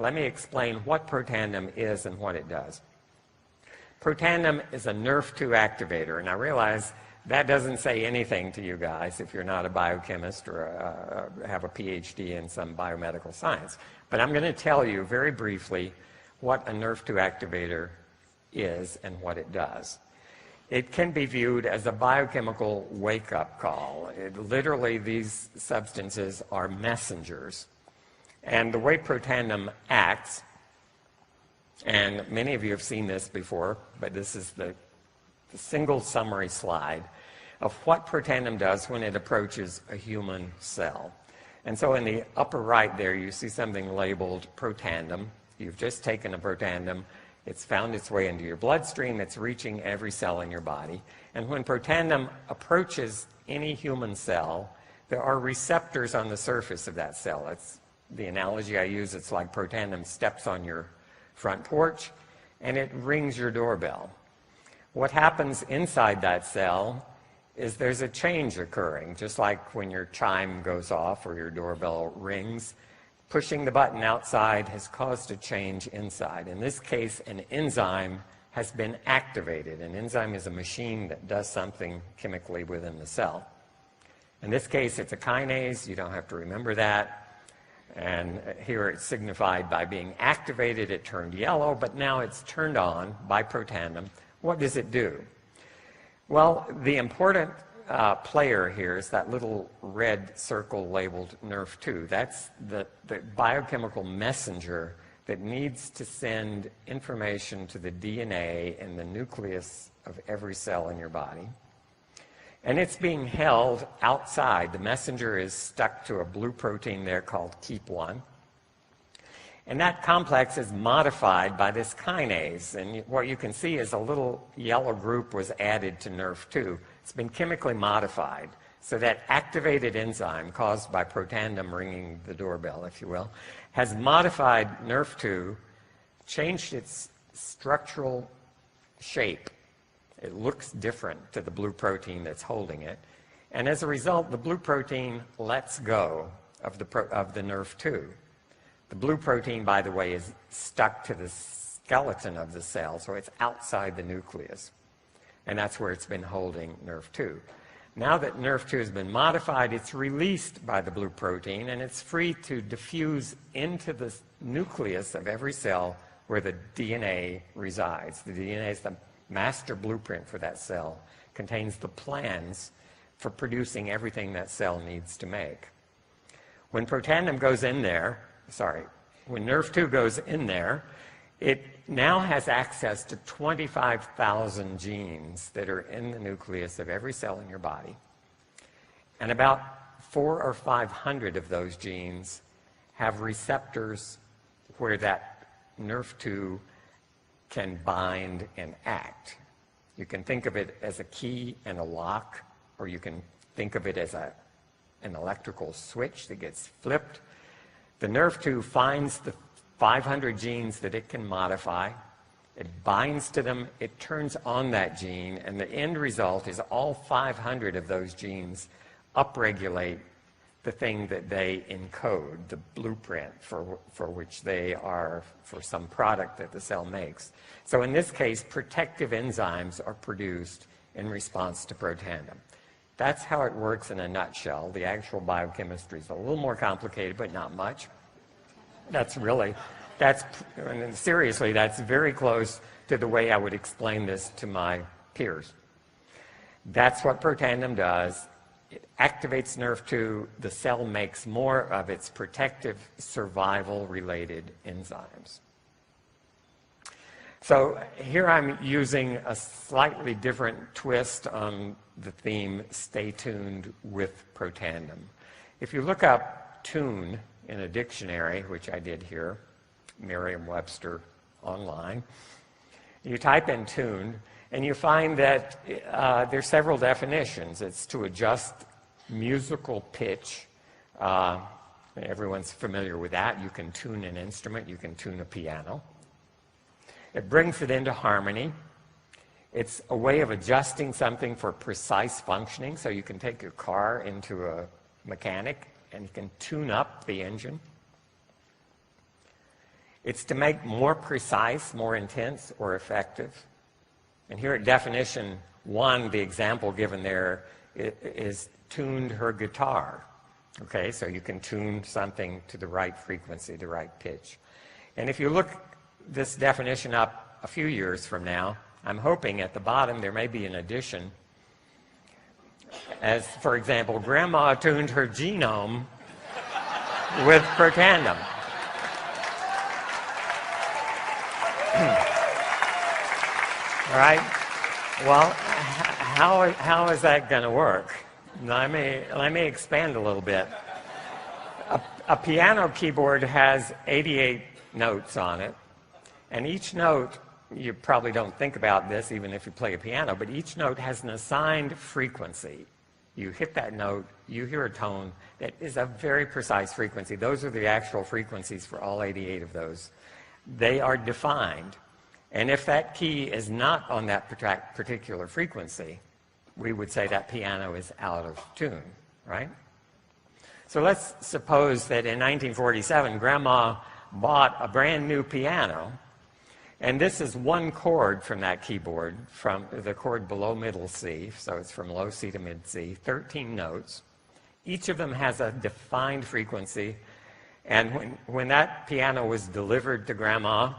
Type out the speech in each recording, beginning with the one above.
let me explain what protandem is and what it does. Protandem is a NRF2 activator, and I realize that doesn't say anything to you guys if you're not a biochemist or have a PhD in some biomedical science. But I'm going to tell you very briefly what a NRF2 activator is and what it does. It can be viewed as a biochemical wake-up call. Literally, these substances are messengers. And the way protandem acts, and many of you have seen this before, but this is the single summary slide of what protandem does when it approaches a human cell. And so in the upper right there, you see something labeled protandem. You've just taken a protandem. It's found its way into your bloodstream. It's reaching every cell in your body. And when protandem approaches any human cell, there are receptors on the surface of that cell. It's the analogy I use, it's like protandem steps on your front porch and it rings your doorbell. What happens inside that cell is there's a change occurring, just like when your chime goes off or your doorbell rings. Pushing the button outside has caused a change inside. In this case, an enzyme has been activated. An enzyme is a machine that does something chemically within the cell. In this case, it's a kinase. You don't have to remember that. And here it's signified by being activated. It turned yellow, but now it's turned on by protandem. What does it do? Well, the important player here is that little red circle labeled NRF2. That's the biochemical messenger that needs to send information to the DNA in the nucleus of every cell in your body. And it's being held outside. The messenger is stuck to a blue protein there called KEAP1. And that complex is modified by this kinase. And what you can see is a little yellow group was added to NRF2. It's been chemically modified. So that activated enzyme caused by protandem ringing the doorbell, if you will, has modified NRF2, changed its structural shape. It looks different to the blue protein that's holding it. And as a result, the blue protein lets go of the NRF2. The blue protein, by the way, is stuck to the skeleton of the cell, so it's outside the nucleus. And that's where it's been holding NRF2. Now that NRF2 has been modified, it's released by the blue protein, and it's free to diffuse into the nucleus of every cell where the DNA resides. The DNA is the master blueprint for that cell, contains the plans for producing everything that cell needs to make. When protandem goes in there, when NRF2 goes in there, it now has access to 25,000 genes that are in the nucleus of every cell in your body. And about 400 or 500 of those genes have receptors where that NRF2 can bind and act. You can think of it as a key and a lock, or you can think of it as an electrical switch that gets flipped. The NRF2 finds the 500 genes that it can modify, it binds to them, it turns on that gene, and the end result is all 500 of those genes upregulate the thing that they encode, the blueprint for which they are for some product that the cell makes. So in this case, protective enzymes are produced in response to protandem. That's how it works in a nutshell. The actual biochemistry is a little more complicated, but not much. Seriously, that's very close to the way I would explain this to my peers. That's what protandem does. It activates NRF2. The cell makes more of its protective survival-related enzymes. So here I'm using a slightly different twist on the theme, stay tuned with protandem. If you look up tune in a dictionary, which I did here, Merriam-Webster online, you type in tune, and you find that there's several definitions. It's to adjust musical pitch. Everyone's familiar with that. You can tune an instrument. You can tune a piano. It brings it into harmony. It's a way of adjusting something for precise functioning. So you can take your car into a mechanic and you can tune up the engine. It's to make more precise, more intense, or effective. And here at definition 1, the example given there is tuned her guitar. Okay, so you can tune something to the right frequency, the right pitch. And if you look this definition up a few years from now, I'm hoping at the bottom there may be an addition. As, for example, Grandma tuned her genome with protandem. All right. Well, how is that going to work? Let me expand a little bit. A piano keyboard has 88 notes on it, and each note, you probably don't think about this even if you play a piano, but each note has an assigned frequency. You hit that note, you hear a tone that is a very precise frequency. Those are the actual frequencies for all 88 of those. They are defined. And if that key is not on that particular frequency, we would say that piano is out of tune, right? So let's suppose that in 1947, Grandma bought a brand new piano, and this is one chord from that keyboard, from the chord below middle C, so it's from low C to mid C, 13 notes. Each of them has a defined frequency, and when that piano was delivered to Grandma,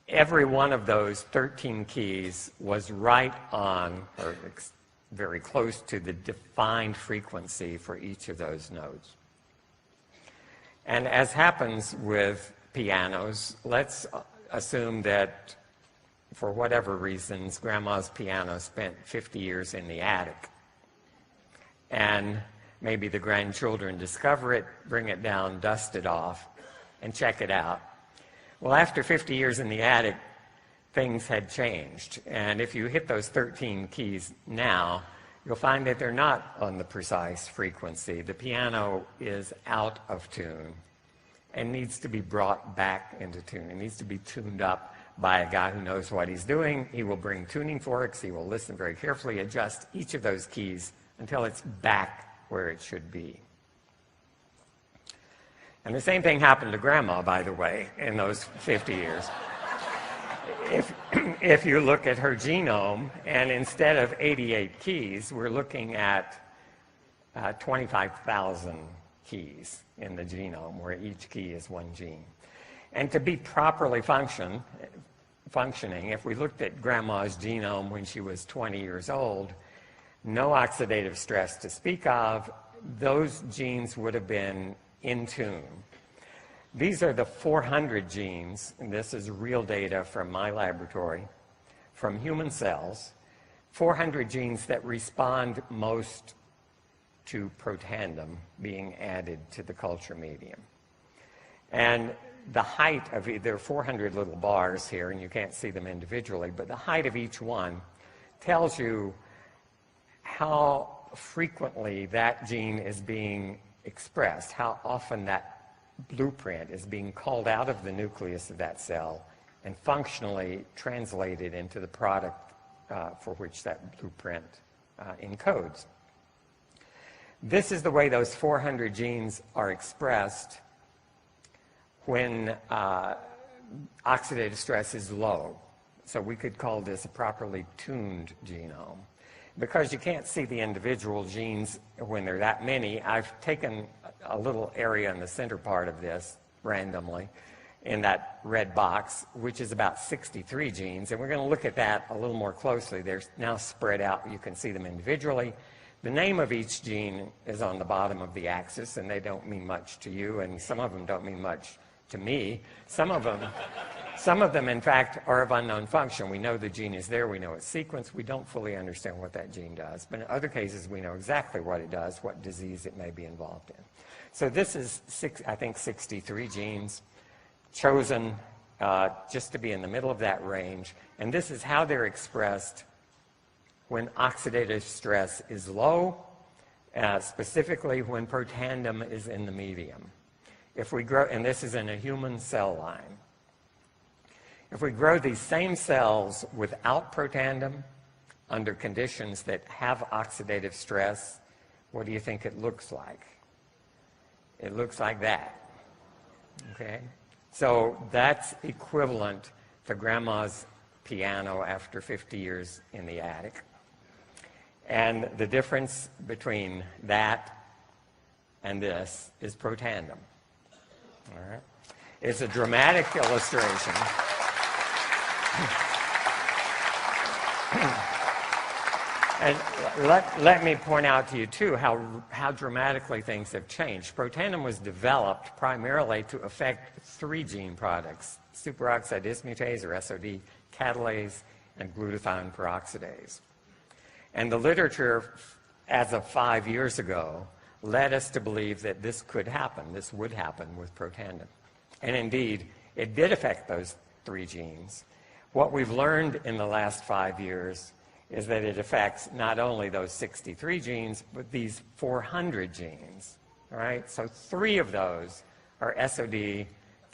every one of those 13 keys was right on, or very close to, the defined frequency for each of those notes. And as happens with pianos, let's assume that for whatever reasons, Grandma's piano spent 50 years in the attic. And maybe the grandchildren discover it, bring it down, dust it off, and check it out. Well, after 50 years in the attic, things had changed. And if you hit those 13 keys now, you'll find that they're not on the precise frequency. The piano is out of tune and needs to be brought back into tune. It needs to be tuned up by a guy who knows what he's doing. He will bring tuning forks. He will listen very carefully, adjust each of those keys until it's back where it should be. And the same thing happened to Grandma, by the way, in those 50 years. If you look at her genome, and instead of 88 keys, we're looking at 25,000 keys in the genome, where each key is one gene. And to be properly functioning, if we looked at Grandma's genome when she was 20 years old, no oxidative stress to speak of, those genes would have been in tune. These are the 400 genes, and this is real data from my laboratory, from human cells, 400 genes that respond most to protandem being added to the culture medium. And the height of, there are 400 little bars here, and you can't see them individually, but the height of each one tells you how frequently that gene is being expressed, how often that blueprint is being called out of the nucleus of that cell and functionally translated into the product for which that blueprint encodes. This is the way those 400 genes are expressed when oxidative stress is low. So we could call this a properly tuned genome. Because you can't see the individual genes when there are that many, I've taken a little area in the center part of this randomly in that red box, which is about 63 genes, and we're going to look at that a little more closely. They're now spread out. You can see them individually. The name of each gene is on the bottom of the axis, and they don't mean much to you, and some of them don't mean much to me. Some of them, in fact, are of unknown function. We know the gene is there. We know its sequence. We don't fully understand what that gene does. But in other cases, we know exactly what it does, what disease it may be involved in. So this is, I think, 63 genes chosen just to be in the middle of that range. And this is how they're expressed when oxidative stress is low, specifically when protandem is in the medium. If we grow, and this is in a human cell line, if we grow these same cells without protandem under conditions that have oxidative stress, what do you think it looks like? It looks like that, okay? So that's equivalent to grandma's piano after 50 years in the attic. And the difference between that and this is protandem. All right? It's a dramatic illustration. And let me point out to you, too, how dramatically things have changed. Protandem was developed primarily to affect 3 gene products, superoxide dismutase, or SOD, catalase, and glutathione peroxidase. And the literature, as of 5 years ago, led us to believe that this could happen, this would happen with protandem. And indeed, it did affect those 3 genes. What we've learned in the last 5 years is that it affects not only those 63 genes, but these 400 genes, all right? So 3 of those are SOD,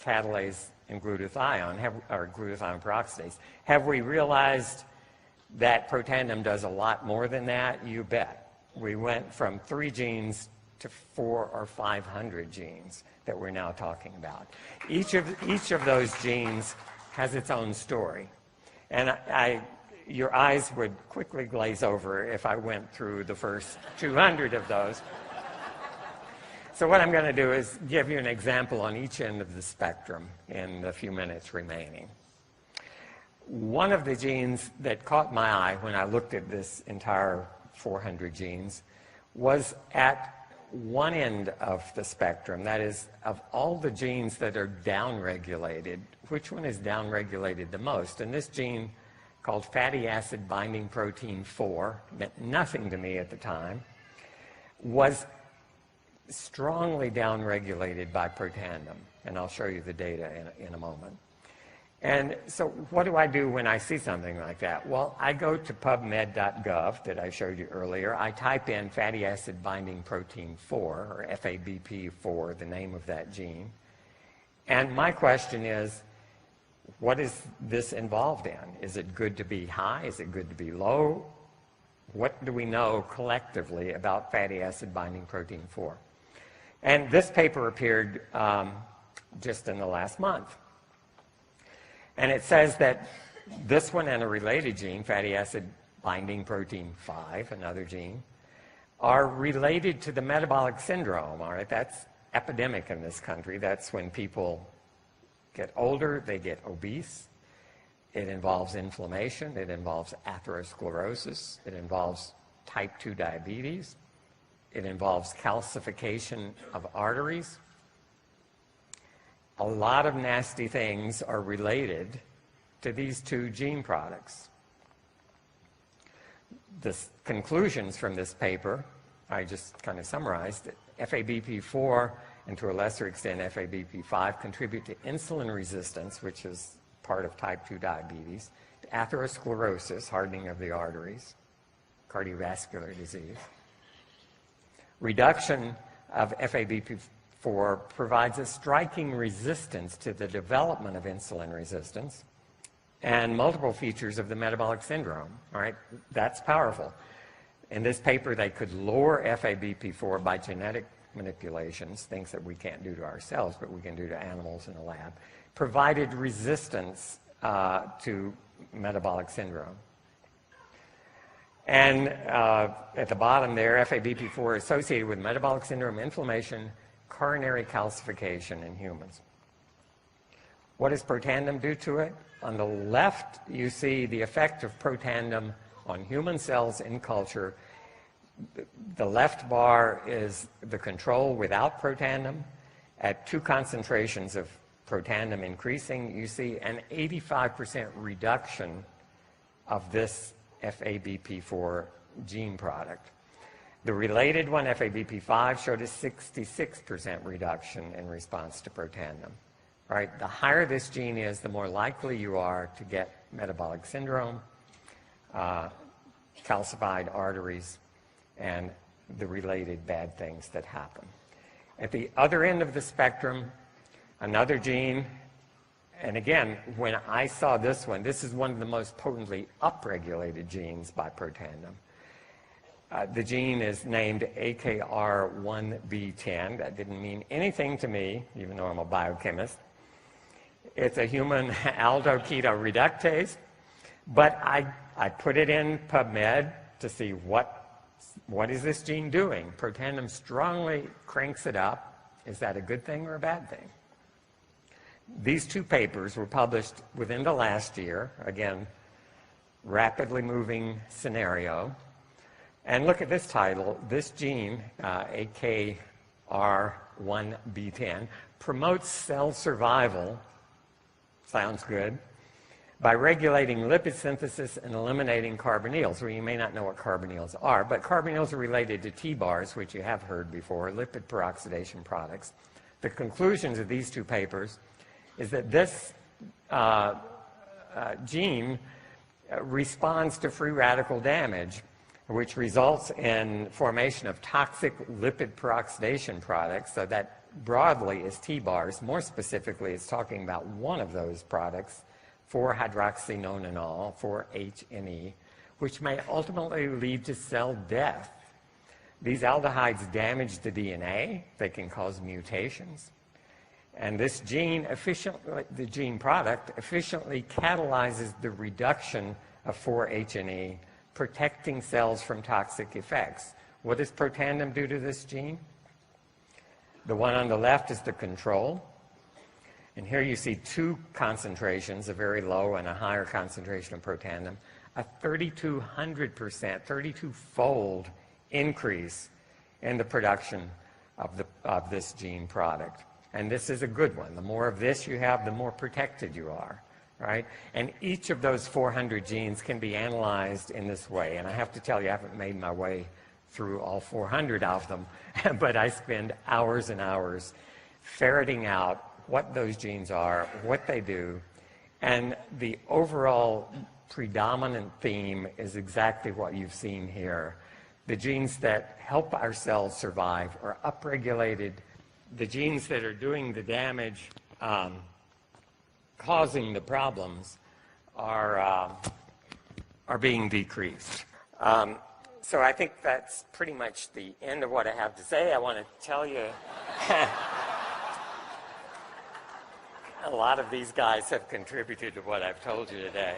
catalase, and glutathione, or glutathione peroxidase. Have we realized that protandem does a lot more than that? You bet. We went from 3 genes to 400 or 500 genes that we're now talking about. Each of those genes has its own story. And your eyes would quickly glaze over if I went through the first 200 of those. So what I'm going to do is give you an example on each end of the spectrum in the few minutes remaining. One of the genes that caught my eye when I looked at this entire 400 genes was at one end of the spectrum. That is, of all the genes that are downregulated, which one is downregulated the most? And this gene, called fatty acid binding protein 4, meant nothing to me at the time, was strongly downregulated by protandem. And I'll show you the data in a moment. And so what do I do when I see something like that? Well, I go to pubmed.gov that I showed you earlier. I type in fatty acid binding protein 4, or FABP4, the name of that gene. And my question is, what is this involved in? Is it good to be high? Is it good to be low? What do we know collectively about fatty acid binding protein 4? And this paper appeared just in the last month. And it says that this one and a related gene, fatty acid binding protein 5, another gene, are related to the metabolic syndrome. All right, that's epidemic in this country. That's when people get older, they get obese. It involves inflammation. It involves atherosclerosis. It involves type 2 diabetes. It involves calcification of arteries. A lot of nasty things are related to these 2 gene products. The conclusions from this paper, I just kind of summarized it. FABP4 and to a lesser extent FABP5 contribute to insulin resistance, which is part of type 2 diabetes, to atherosclerosis, hardening of the arteries, cardiovascular disease. Reduction of FABP4 provides a striking resistance to the development of insulin resistance and multiple features of the metabolic syndrome. All right, that's powerful. In this paper, they could lower FABP4 by genetic manipulations, things that we can't do to ourselves, but we can do to animals in a lab, provided resistance to metabolic syndrome. And at the bottom there, FABP4 is associated with metabolic syndrome, inflammation, coronary calcification in humans. What does protandem do to it? On the left, you see the effect of protandem on human cells in culture. The left bar is the control without protandem. At 2 concentrations of protandem increasing, you see an 85% reduction of this FABP4 gene product. The related one, FABP5, showed a 66% reduction in response to protandem. Right? The higher this gene is, the more likely you are to get metabolic syndrome, calcified arteries, and the related bad things that happen. At the other end of the spectrum, another gene, and again, when I saw this one, this is one of the most potently upregulated genes by protandem. The gene is named AKR1B10. That didn't mean anything to me, even though I'm a biochemist. It's a human aldehyde reductase, but I put it in PubMed to see what is this gene doing. Protandim strongly cranks it up. Is that a good thing or a bad thing? These two papers were published within the last year. Again, rapidly moving scenario. And look at this title. This gene, AKR1B10, promotes cell survival, sounds good, by regulating lipid synthesis and eliminating carbonyls. Well, you may not know what carbonyls are, but carbonyls are related to T-bars, which you have heard before, lipid peroxidation products. The conclusions of these two papers is that this gene responds to free radical damage, which results in formation of toxic lipid peroxidation products. So that broadly is T-bars. More specifically, it's talking about one of those products, 4-hydroxynonenal, 4-HNE, which may ultimately lead to cell death. These aldehydes damage the DNA. They can cause mutations. And this gene the gene product efficiently catalyzes the reduction of 4-HNE, protecting cells from toxic effects. What does protandim do to this gene? The one on the left is the control. And here you see two concentrations, a very low and a higher concentration of protandim, a 3,200%, 32-fold increase in the production of this gene product. And this is a good one. The more of this you have, the more protected you are, right? And each of those 400 genes can be analyzed in this way. And I have to tell you, I haven't made my way through all 400 of them, but I spend hours and hours ferreting out what those genes are, what they do, and the overall predominant theme is exactly what you've seen here. The genes that help our cells survive are upregulated. The genes that are doing the damage, causing the problems, are being decreased. So I think that's pretty much the end of what I have to say. I want to tell you a lot of these guys have contributed to what I've told you today.